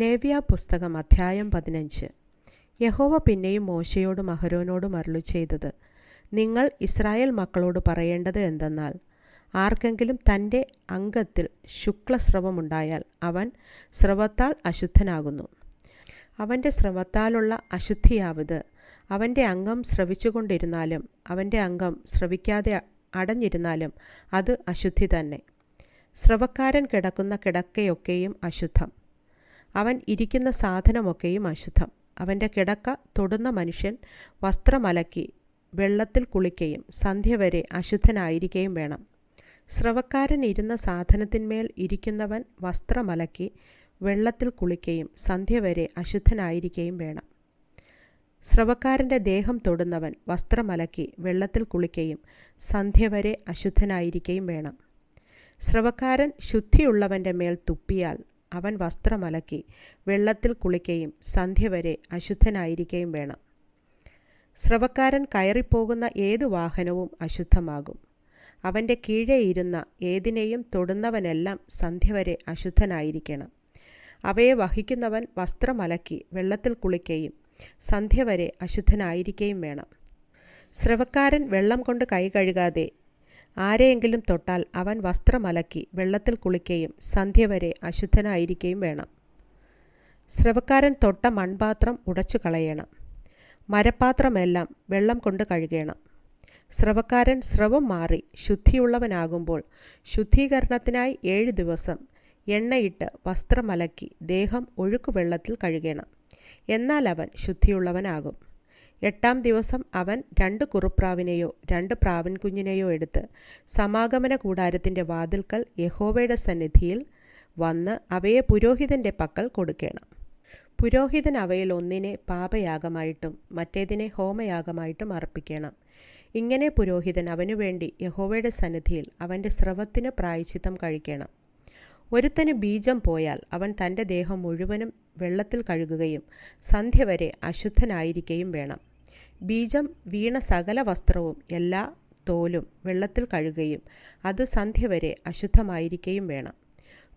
ലേവ്യ പുസ്തകം അധ്യായം 15. യഹോവ പിന്നെയും മോശയോടും അഹരോനോടും അരുളിച്ചെയ്തത്, നിങ്ങൾ ഇസ്രായേൽ മക്കളോട് പറയേണ്ടത് എന്തെന്നാൽ, ആർക്കെങ്കിലും തൻ്റെ അംഗത്തിൽ ശുക്ലസ്രവമുണ്ടായാൽ അവൻ സ്രവത്താൽ അശുദ്ധനാകുന്നു. അവൻ്റെ സ്രവത്താലുള്ള അശുദ്ധിയാവത് അവൻ്റെ അംഗം സ്രവിച്ചുകൊണ്ടിരുന്നാലും അവൻ്റെ അംഗം സ്രവിക്കാതെ അടഞ്ഞിരുന്നാലും അത് അശുദ്ധി തന്നെ. സ്രവക്കാരൻ കിടക്കുന്ന കിടക്കയൊക്കെയും അശുദ്ധം. അവൻ ഇരിക്കുന്ന സാധനമൊക്കെയും അശുദ്ധം. അവൻ്റെ കിടക്ക തൊടുന്ന മനുഷ്യൻ വസ്ത്രമലക്കി വെള്ളത്തിൽ കുളിക്കുകയും സന്ധ്യ വരെ അശുദ്ധനായിരിക്കുകയും വേണം. സ്രവക്കാരൻ ഇരുന്ന സാധനത്തിന്മേൽ ഇരിക്കുന്നവൻ വസ്ത്രമലക്കി വെള്ളത്തിൽ കുളിക്കുകയും സന്ധ്യ വരെ അശുദ്ധനായിരിക്കുകയും വേണം. സ്രവക്കാരൻ്റെ ദേഹം തൊടുന്നവൻ വസ്ത്രമലക്കി വെള്ളത്തിൽ കുളിക്കുകയും സന്ധ്യ വരെ അശുദ്ധനായിരിക്കുകയും വേണം. സ്രവക്കാരൻ ശുദ്ധിയുള്ളവൻ്റെ മേൽ തുപ്പിയാൽ അവൻ വസ്ത്രമലക്കി വെള്ളത്തിൽ കുളിക്കുകയും സന്ധ്യ വരെ അശുദ്ധനായിരിക്കുകയും വേണം. സ്രവക്കാരൻ കയറിപ്പോകുന്ന ഏതു വാഹനവും അശുദ്ധമാകും. അവൻ്റെ കീഴെ ഇരുന്ന ഏതിനെയും തൊടുന്നവനെല്ലാം സന്ധ്യ വരെ അശുദ്ധനായിരിക്കണം. അവയെ വഹിക്കുന്നവൻ വസ്ത്രമലക്കി വെള്ളത്തിൽ കുളിക്കുകയും സന്ധ്യ വരെ അശുദ്ധനായിരിക്കുകയും വേണം. സ്രവക്കാരൻ വെള്ളം കൊണ്ട് കൈ കഴുകാതെ ആരെയെങ്കിലും തൊട്ടാൽ അവൻ വസ്ത്രമലക്കി വെള്ളത്തിൽ കുളിക്കുകയും സന്ധ്യ വരെ അശുദ്ധനായിരിക്കുകയും വേണം. സ്രവക്കാരൻ തൊട്ട മൺപാത്രം ഉടച്ചു കളയണം. മരപ്പാത്രമെല്ലാം വെള്ളം കൊണ്ട് കഴുകണം. സ്രവക്കാരൻ സ്രവം മാറി ശുദ്ധിയുള്ളവനാകുമ്പോൾ ശുദ്ധീകരണത്തിനായി 7 ദിവസം എണ്ണയിട്ട് വസ്ത്രമലക്കി ദേഹം ഒഴുക്കുവെള്ളത്തിൽ കഴുകണം. എന്നാൽ അവൻ ശുദ്ധിയുള്ളവനാകും. 8-ാം ദിവസം അവൻ 2 കുറുപ്രാവിനെയോ 2 പ്രാവിൻ കുഞ്ഞിനെയോ എടുത്ത് സമാഗമന കൂടാരത്തിൻ്റെ വാതിൽക്കൽ യഹോവയുടെ സന്നിധിയിൽ വന്ന് അവയെ പുരോഹിതൻ്റെ പക്കൽ കൊടുക്കണം. പുരോഹിതൻ അവയിൽ ഒന്നിനെ പാപയാഗമായിട്ടും മറ്റേതിനെ ഹോമയാഗമായിട്ടും അർപ്പിക്കണം. ഇങ്ങനെ പുരോഹിതൻ അവനുവേണ്ടി യഹോവയുടെ സന്നിധിയിൽ അവൻ്റെ സ്രവത്തിന് പ്രായശ്ചിത്തം കഴിക്കണം. ഒരുത്തന് ബീജം പോയാൽ അവൻ തൻ്റെ ദേഹം മുഴുവനും വെള്ളത്തിൽ കഴുകുകയും സന്ധ്യ വരെ അശുദ്ധനായിരിക്കുകയും വേണം. ബീജം വീണ സകല വസ്ത്രവും എല്ലാ തോലും വെള്ളത്തിൽ കഴുകുകയും അത് സന്ധ്യ വരെ അശുദ്ധമായിരിക്കുകയും വേണം.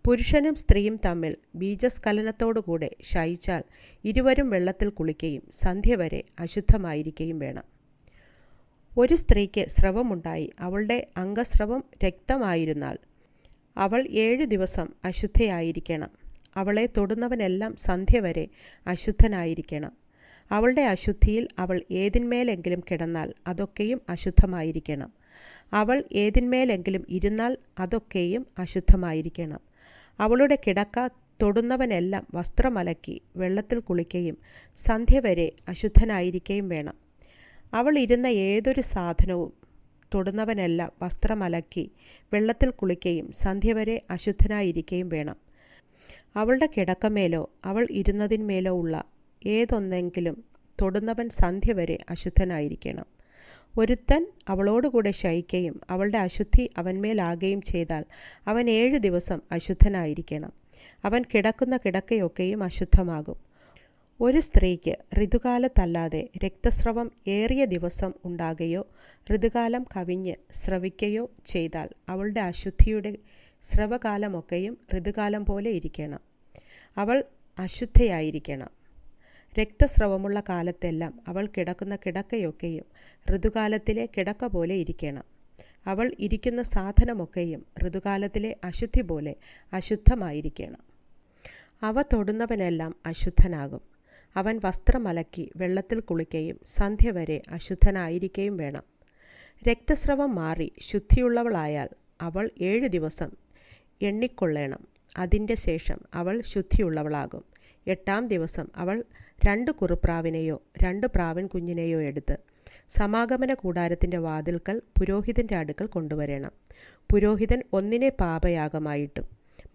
പുരുഷനും സ്ത്രീയും തമ്മിൽ ബീജസ്ഖലനത്തോടുകൂടെ ശയിച്ചാൽ ഇരുവരും വെള്ളത്തിൽ കുളിക്കുകയും സന്ധ്യ വരെ അശുദ്ധമായിരിക്കുകയും വേണം. ഒരു സ്ത്രീക്ക് സ്രവമുണ്ടായി അവളുടെ അംഗസ്രവം രക്തമായിരുന്നാൽ അവൾ 7 ദിവസം അശുദ്ധയായിരിക്കണം. അവളെ തൊടുന്നവനെല്ലാം സന്ധ്യ വരെ അശുദ്ധനായിരിക്കണം. അവളുടെ അശുദ്ധിയിൽ അവൾ ഏതിന്മേലെങ്കിലും കിടന്നാൽ അതൊക്കെയും അശുദ്ധമായിരിക്കണം. അവൾ ഏതിന്മേലെങ്കിലും ഇരുന്നാൽ അതൊക്കെയും അശുദ്ധമായിരിക്കണം. അവളുടെ കിടക്ക തൊടുന്നവനെല്ലാം വസ്ത്രമലക്കി വെള്ളത്തിൽ കുളിക്കുകയും സന്ധ്യ വരെ അശുദ്ധനായിരിക്കുകയും വേണം. അവൾ ഇരുന്ന ഏതൊരു സാധനവും തൊടുന്നവനെല്ലാം വസ്ത്രമലക്കി വെള്ളത്തിൽ കുളിക്കുകയും സന്ധ്യ വരെ അശുദ്ധനായിരിക്കുകയും വേണം. അവളുടെ കിടക്കമേലോ അവൾ ഇരുന്നതിന്മേലോ ഉള്ള ഏതൊന്നെങ്കിലും തൊടുന്നവൻ സന്ധ്യ വരെ അശുദ്ധനായിരിക്കണം. ഒരുത്തൻ അവളോടുകൂടെ ശയിക്കുകയും അവളുടെ അശുദ്ധി അവന്മേലാകുകയും ചെയ്താൽ അവൻ 7 ദിവസം അശുദ്ധനായിരിക്കണം. അവൻ കിടക്കുന്ന കിടക്കയൊക്കെയും അശുദ്ധമാകും. ഒരു സ്ത്രീക്ക് ഋതുകാലത്തല്ലാതെ രക്തസ്രവം ഏറിയ ദിവസം ഉണ്ടാകുകയോ ഋതുകാലം കവിഞ്ഞ് സ്രവിക്കുകയോ ചെയ്താൽ അവളുടെ അശുദ്ധിയുടെ സ്രവകാലമൊക്കെയും ഋതുകാലം പോലെ ഇരിക്കണം. അവൾ അശുദ്ധയായിരിക്കണം. രക്തസ്രവമുള്ള കാലത്തെല്ലാം അവൾ കിടക്കുന്ന കിടക്കയൊക്കെയും ഋതുകാലത്തിലെ കിടക്ക പോലെ ഇരിക്കണം. അവൾ ഇരിക്കുന്ന സാധനമൊക്കെയും ഋതുകാലത്തിലെ അശുദ്ധി പോലെ അശുദ്ധമായിരിക്കണം. അവ തൊടുന്നവനെല്ലാം അശുദ്ധനാകും. അവൻ വസ്ത്രമലക്കി വെള്ളത്തിൽ കുളിക്കുകയും സന്ധ്യ വരെ അശുദ്ധനായിരിക്കുകയും വേണം. രക്തസ്രവം മാറി ശുദ്ധിയുള്ളവളായാൽ അവൾ 7 ദിവസം എണ്ണിക്കൊള്ളണം. അതിൻ്റെ ശേഷം അവൾ ശുദ്ധിയുള്ളവളാകും. 8-ാം ദിവസം അവൾ 2 കുറുപ്രാവിനെയോ 2 പ്രാവിൻ കുഞ്ഞിനെയോ എടുത്ത് സമാഗമന കൂടാരത്തിൻ്റെ വാതിൽക്കൽ പുരോഹിതൻ്റെ അടുക്കൽ കൊണ്ടുവരണം. പുരോഹിതൻ ഒന്നിനെ പാപയാഗമായിട്ടും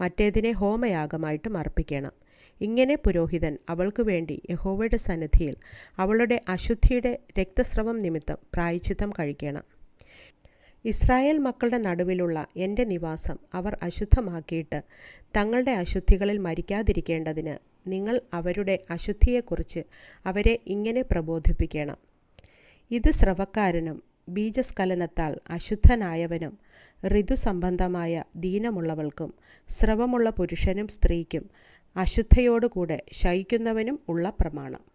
മറ്റേതിനെ ഹോമയാഗമായിട്ടും അർപ്പിക്കണം. ഇങ്ങനെ പുരോഹിതൻ അവൾക്ക് വേണ്ടി യഹോവയുടെ സന്നിധിയിൽ അവളുടെ അശുദ്ധിയുടെ രക്തസ്രവം നിമിത്തം പ്രായശ്ചിത്തം കഴിക്കണം. ഇസ്രായേൽ മക്കളുടെ നടുവിലുള്ള എൻ്റെ നിവാസം അവർ അശുദ്ധമാക്കിയിട്ട് തങ്ങളുടെ അശുദ്ധികളിൽ മരിക്കാതിരിക്കേണ്ടതിന് നിങ്ങൾ അവരുടെ അശുദ്ധിയെക്കുറിച്ച് അവരെ ഇങ്ങനെ പ്രബോധിപ്പിക്കണം. ഇത് സ്രവക്കാരനും ബീജസ്ഖലനത്താൽ അശുദ്ധനായവനും ഋതുസംബന്ധമായ ദീനമുള്ളവൾക്കും സ്രവമുള്ള പുരുഷനും സ്ത്രീക്കും അശുദ്ധയോടുകൂടെ ശയിക്കുന്നവനും ഉള്ള പ്രമാണം.